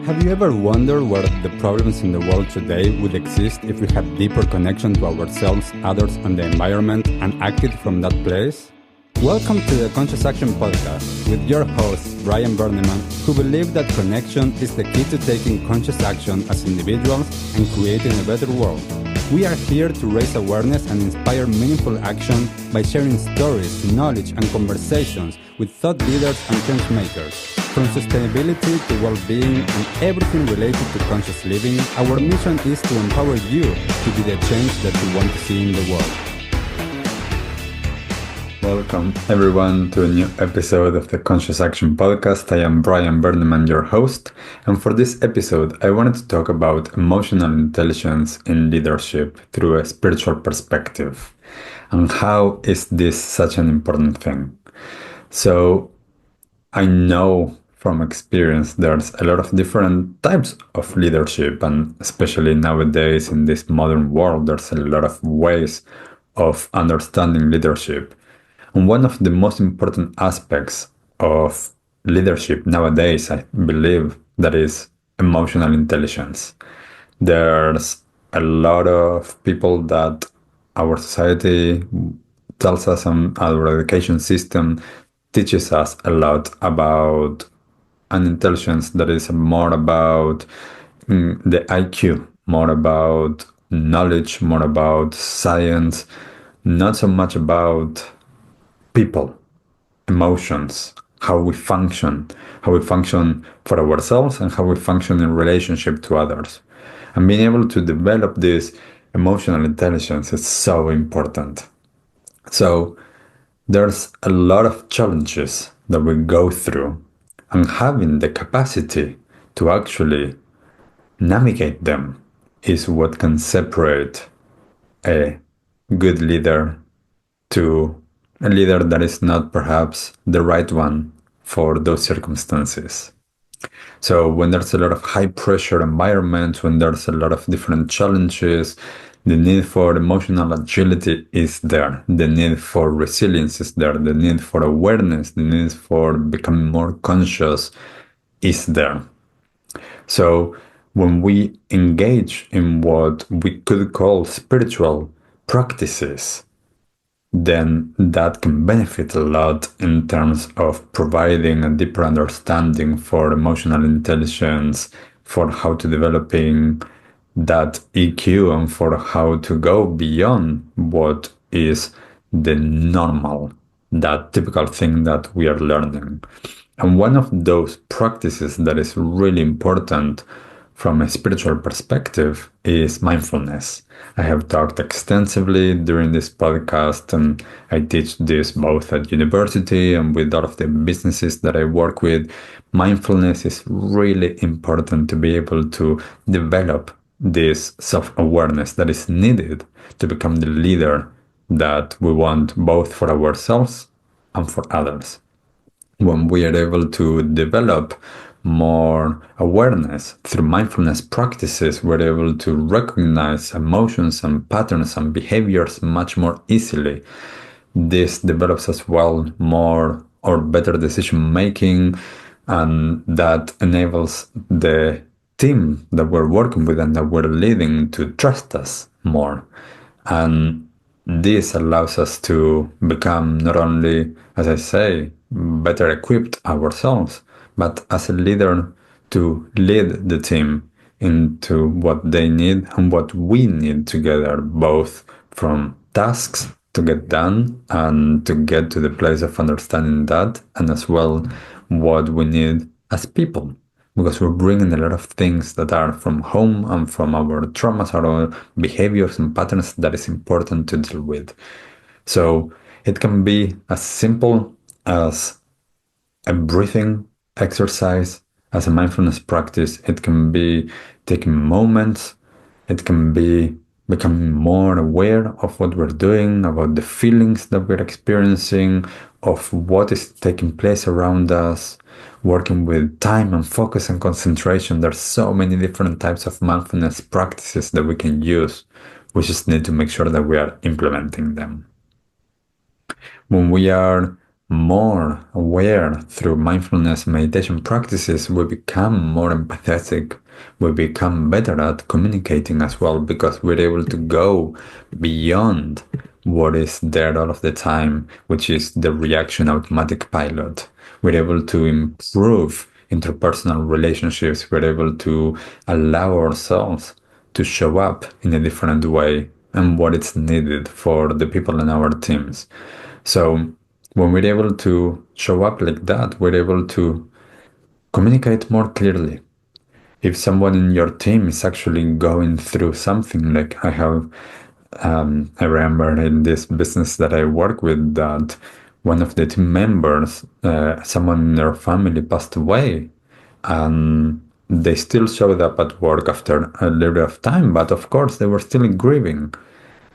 Have you ever wondered where the problems in the world today would exist if we had deeper connection to ourselves, others, and the environment and acted from that place? Welcome to the Conscious Action Podcast with your host, Brian Berneman, who believe that connection is the key to taking conscious action as individuals and creating a better world. We are here to raise awareness and inspire meaningful action by sharing stories, knowledge, and conversations with thought leaders and change makers. From sustainability to well-being and everything related to conscious living, our mission is to empower you to be the change that you want to see in the world. Welcome everyone to a new episode of the Conscious Action Podcast. I am Brian Berneman, your host, and for this episode I wanted to talk about emotional intelligence in leadership through a spiritual perspective. And how is this such an important thing? So I know from experience there's a lot of different types of leadership, and especially nowadays in this modern world there's a lot of ways of understanding leadership. And one of the most important aspects of leadership nowadays, I believe, that is emotional intelligence. There's a lot of people that our society tells us, and our education system teaches us a lot about an intelligence that is more about the IQ, more about knowledge, more about science, not so much about people, emotions, how we function for ourselves and how we function in relationship to others. And being able to develop this emotional intelligence is so important. So there's a lot of challenges that we go through, and having the capacity to actually navigate them is what can separate a good leader to a leader that is not perhaps the right one for those circumstances. So when there's a lot of high pressure environments, when there's a lot of different challenges, the need for emotional agility is there. The need for resilience is there. The need for awareness, the need for becoming more conscious is there. So when we engage in what we could call spiritual practices, then that can benefit a lot in terms of providing a deeper understanding for emotional intelligence, for how to developing that EQ, and for how to go beyond what is the normal, that typical thing that we are learning. And one of those practices that is really important from a spiritual perspective is mindfulness. I have talked extensively during this podcast, and I teach this both at university and with all of the businesses that I work with. Mindfulness is really important to be able to develop this self-awareness that is needed to become the leader that we want, both for ourselves and for others. When we are able to develop more awareness through mindfulness practices, we're able to recognize emotions and patterns and behaviors much more easily. This develops as well more or better decision making, and that enables the team that we're working with and that we're leading to trust us more. And this allows us to become not only, as I say, better equipped ourselves, but as a leader to lead the team into what they need and what we need together, both from tasks to get done and to get to the place of understanding that, and as well what we need as people, because we're bringing a lot of things that are from home and from our traumas, our behaviors and patterns that is important to deal with. So it can be as simple as a breathing exercise, as a mindfulness practice. It can be taking moments. It can be becoming more aware of what we're doing, about the feelings that we're experiencing, of what is taking place around us, working with time and focus and concentration. There's so many different types of mindfulness practices that we can use. We just need to make sure that we are implementing them. When we are more aware through mindfulness meditation practices, we become more empathetic. We become better at communicating as well because we're able to go beyond what is there all of the time, which is the reaction automatic pilot. We're able to improve interpersonal relationships. We're able to allow ourselves to show up in a different way and what is needed for the people in our teams. So when we're able to show up like that, we're able to communicate more clearly. If someone in your team is actually going through something, like I remember in this business that I work with that one of the team members, someone in their family passed away, and they still showed up at work after a little bit of time, but of course they were still grieving.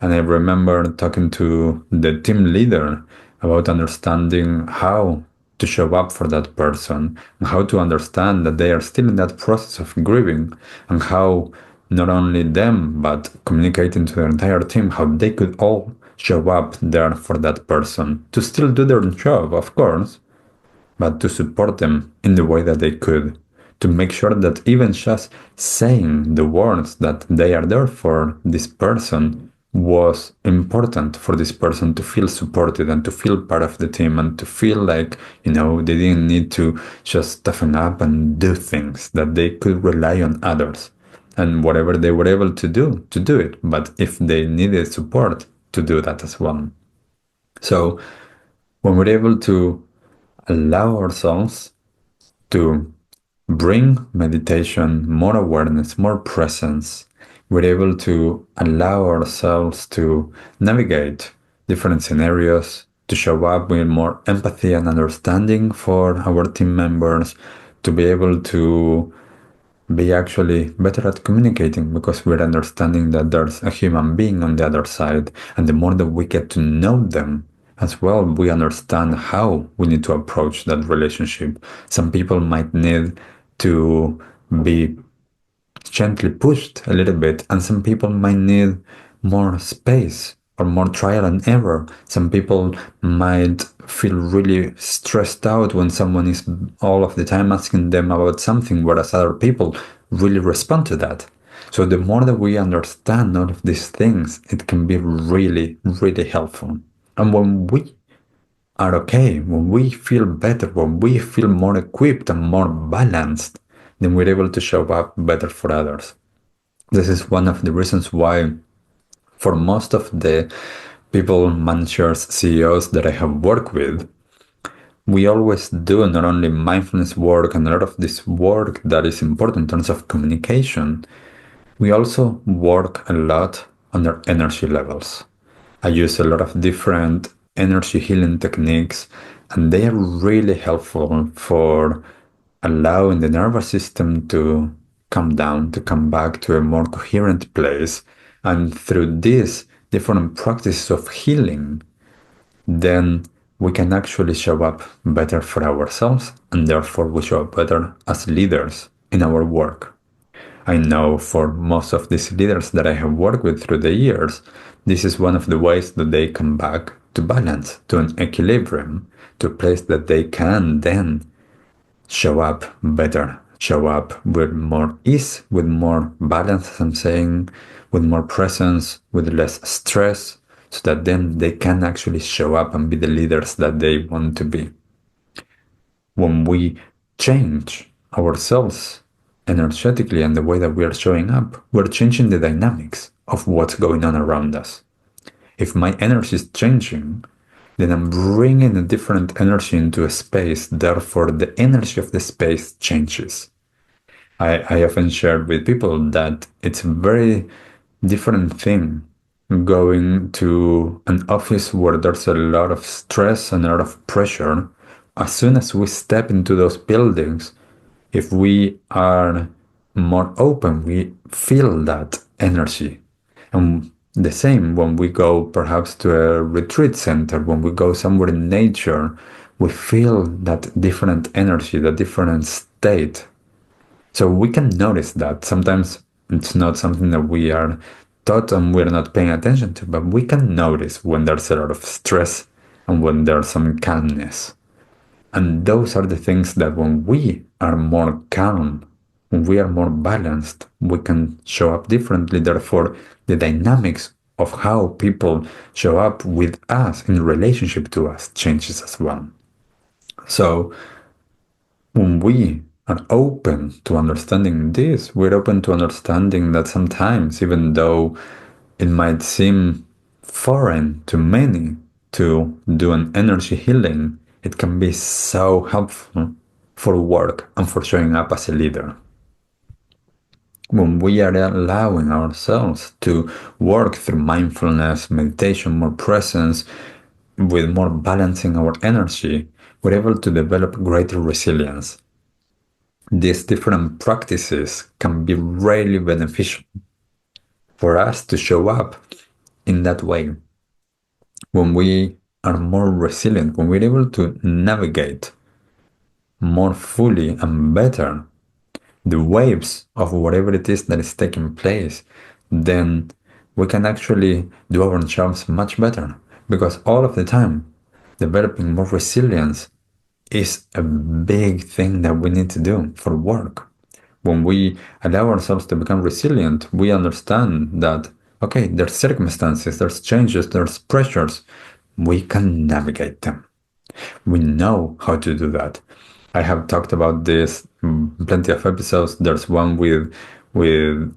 And I remember talking to the team leader about understanding how to show up for that person, and how to understand that they are still in that process of grieving, and how not only them, but communicating to the entire team, how they could all show up there for that person to still do their job, of course, but to support them in the way that they could, to make sure that even just saying the words that they are there for this person was important for this person to feel supported and to feel part of the team and to feel like, they didn't need to just toughen up and do things, that they could rely on others and whatever they were able to do it. But if they needed support, to do that as well. So when we're able to allow ourselves to bring meditation, more awareness, more presence, we're able to allow ourselves to navigate different scenarios, to show up with more empathy and understanding for our team members, to be able to be actually better at communicating because we're understanding that there's a human being on the other side. And the more that we get to know them as well, we understand how we need to approach that relationship. Some people might need to be gently pushed a little bit, and some people might need more space or more trial and error. Some people might feel really stressed out when someone is all of the time asking them about something, whereas other people really respond to that. So the more that we understand all of these things, it can be really, really helpful. And when we are okay, when we feel better, when we feel more equipped and more balanced, then we're able to show up better for others. This is one of the reasons why, for most of the people, managers, CEOs that I have worked with, we always do not only mindfulness work and a lot of this work that is important in terms of communication, we also work a lot on their energy levels. I use a lot of different energy healing techniques, and they are really helpful for allowing the nervous system to come down, to come back to a more coherent place. And through these different practices of healing, then we can actually show up better for ourselves, and therefore we show up better as leaders in our work. I know for most of these leaders that I have worked with through the years, this is one of the ways that they come back to balance, to an equilibrium, to a place that they can then show up better, show up with more ease, with more balance, as I'm saying, with more presence, with less stress, so that then they can actually show up and be the leaders that they want to be. When we change ourselves energetically and the way that we are showing up, we're changing the dynamics of what's going on around us. If my energy is changing, then I'm bringing a different energy into a space. Therefore, the energy of the space changes. I often share with people that it's a very different thing going to an office where there's a lot of stress and a lot of pressure. As soon as we step into those buildings, if we are more open, we feel that energy. And the same when we go perhaps to a retreat center, when we go somewhere in nature, we feel that different energy, that different state. So we can notice that. Sometimes it's not something that we are taught and we're not paying attention to, but we can notice when there's a lot of stress and when there's some calmness. And those are the things that when we are more calm, when we are more balanced, we can show up differently. Therefore, the dynamics of how people show up with us in relationship to us changes as well. So when we are open to understanding this, we're open to understanding that sometimes, even though it might seem foreign to many to do an energy healing, it can be so helpful for work and for showing up as a leader. When we are allowing ourselves to work through mindfulness, meditation, more presence, with more balancing our energy, we're able to develop greater resilience. These different practices can be really beneficial for us to show up in that way. When we are more resilient, when we're able to navigate more fully and better the waves of whatever it is that is taking place, then we can actually do our jobs much better. Because all of the time, developing more resilience is a big thing that we need to do for work. When we allow ourselves to become resilient, we understand that, okay, there's circumstances, there's changes, there's pressures. We can navigate them. We know how to do that. I have talked about this plenty of episodes. There's one with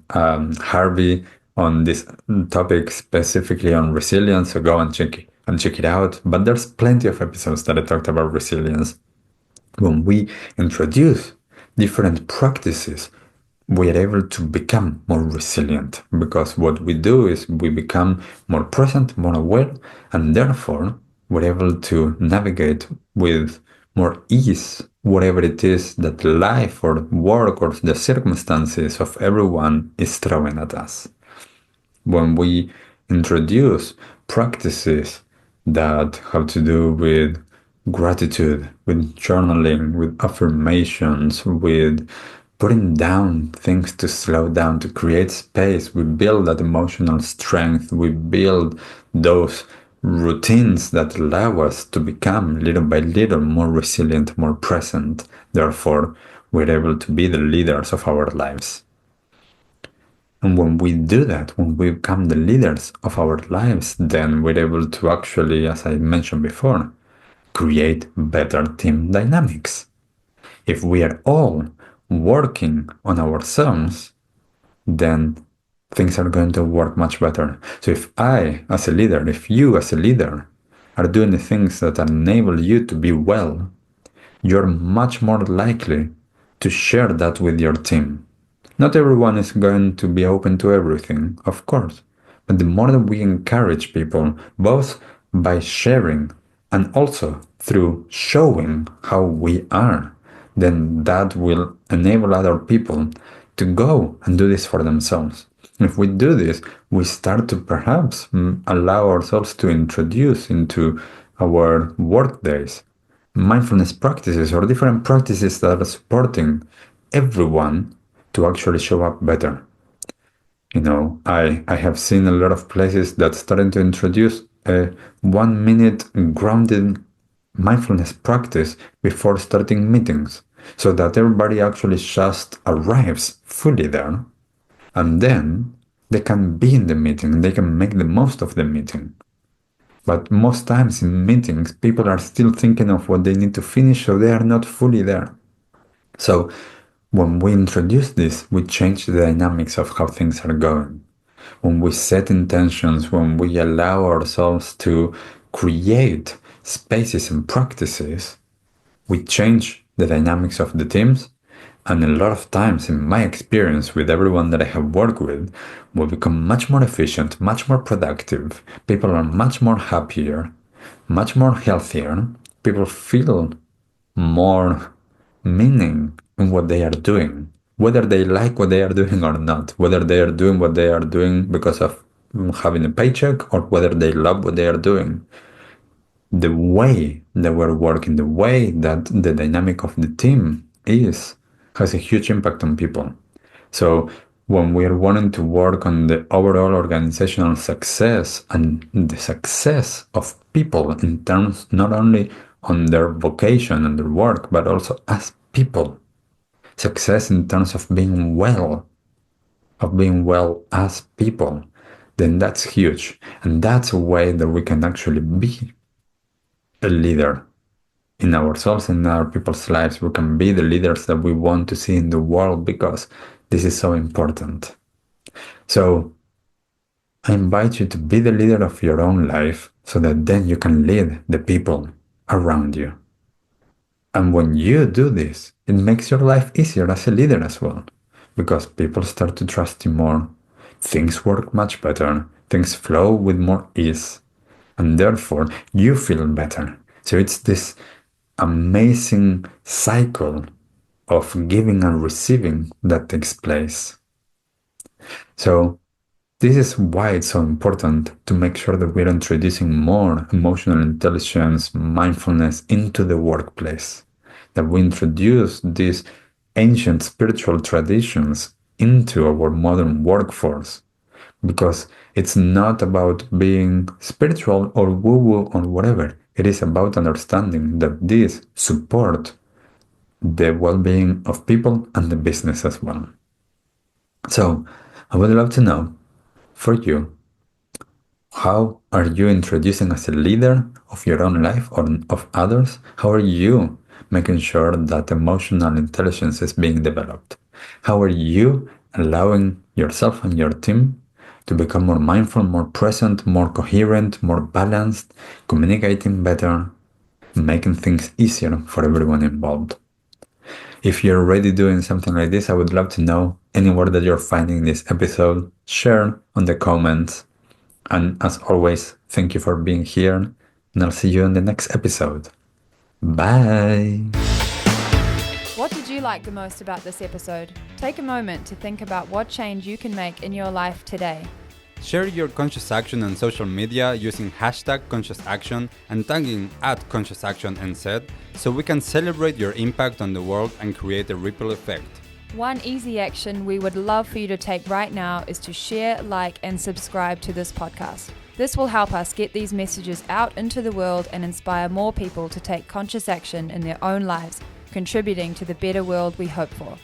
Harvey on this topic specifically on resilience. So go and check it out. But there's plenty of episodes that I talked about resilience. When we introduce different practices, we are able to become more resilient because what we do is we become more present, more aware, and therefore we're able to navigate with more ease whatever it is that life or work or the circumstances of everyone is throwing at us. When we introduce practices that have to do with gratitude, with journaling, with affirmations, with putting down things to slow down, to create space, we build that emotional strength, we build those routines that allow us to become little by little more resilient, more present. Therefore, we're able to be the leaders of our lives. And when we do that, when we become the leaders of our lives, then we're able to actually, as I mentioned before, create better team dynamics. If we are all working on ourselves, then things are going to work much better. So if I, as a leader, if you, as a leader, are doing the things that enable you to be well, you're much more likely to share that with your team. Not everyone is going to be open to everything, of course, but the more that we encourage people, both by sharing and also through showing how we are, then that will enable other people to go and do this for themselves. If we do this, we start to perhaps allow ourselves to introduce into our work days mindfulness practices or different practices that are supporting everyone to actually show up better. I have seen a lot of places that starting to introduce a 1 minute grounded mindfulness practice before starting meetings so that everybody actually just arrives fully there and then they can be in the meeting, they can make the most of the meeting. But most times in meetings, people are still thinking of what they need to finish, so they are not fully there. So when we introduce this, we change the dynamics of how things are going. When we set intentions, when we allow ourselves to create spaces and practices, we change the dynamics of the teams. And a lot of times, in my experience with everyone that I have worked with, we become much more efficient, much more productive. People are much more happier, much more healthier. People feel more meaning in what they are doing, whether they like what they are doing or not, whether they are doing what they are doing because of having a paycheck or whether they love what they are doing. The way that we're working, the way that the dynamic of the team is, has a huge impact on people. So when we are wanting to work on the overall organizational success and the success of people in terms not only on their vocation and their work, but also as people. Success in terms of being well as people, then that's huge. And that's a way that we can actually be a leader in ourselves and in our people's lives. We can be the leaders that we want to see in the world because this is so important. So I invite you to be the leader of your own life so that then you can lead the people around you. And when you do this, it makes your life easier as a leader as well, because people start to trust you more, things work much better, things flow with more ease, and therefore you feel better. So it's this amazing cycle of giving and receiving that takes place. So this is why it's so important to make sure that we're introducing more emotional intelligence, mindfulness into the workplace, that we introduce these ancient spiritual traditions into our modern workforce, because it's not about being spiritual or woo-woo or whatever. It is about understanding that these support the well-being of people and the business as well. So I would love to know, for you, how are you introducing as a leader of your own life or of others? How are you making sure that emotional intelligence is being developed? How are you allowing yourself and your team to become more mindful, more present, more coherent, more balanced, communicating better, making things easier for everyone involved? If you're already doing something like this, I would love to know anywhere that you're finding this episode. Share on the comments. And as always, thank you for being here, and I'll see you in the next episode. Bye! What did you like the most about this episode? Take a moment to think about what change you can make in your life today. Share your conscious action on social media using #ConsciousAction and tagging @ConsciousActionNZ so we can celebrate your impact on the world and create a ripple effect. One easy action we would love for you to take right now is to share, like, and subscribe to this podcast. This will help us get these messages out into the world and inspire more people to take conscious action in their own lives, contributing to the better world we hope for.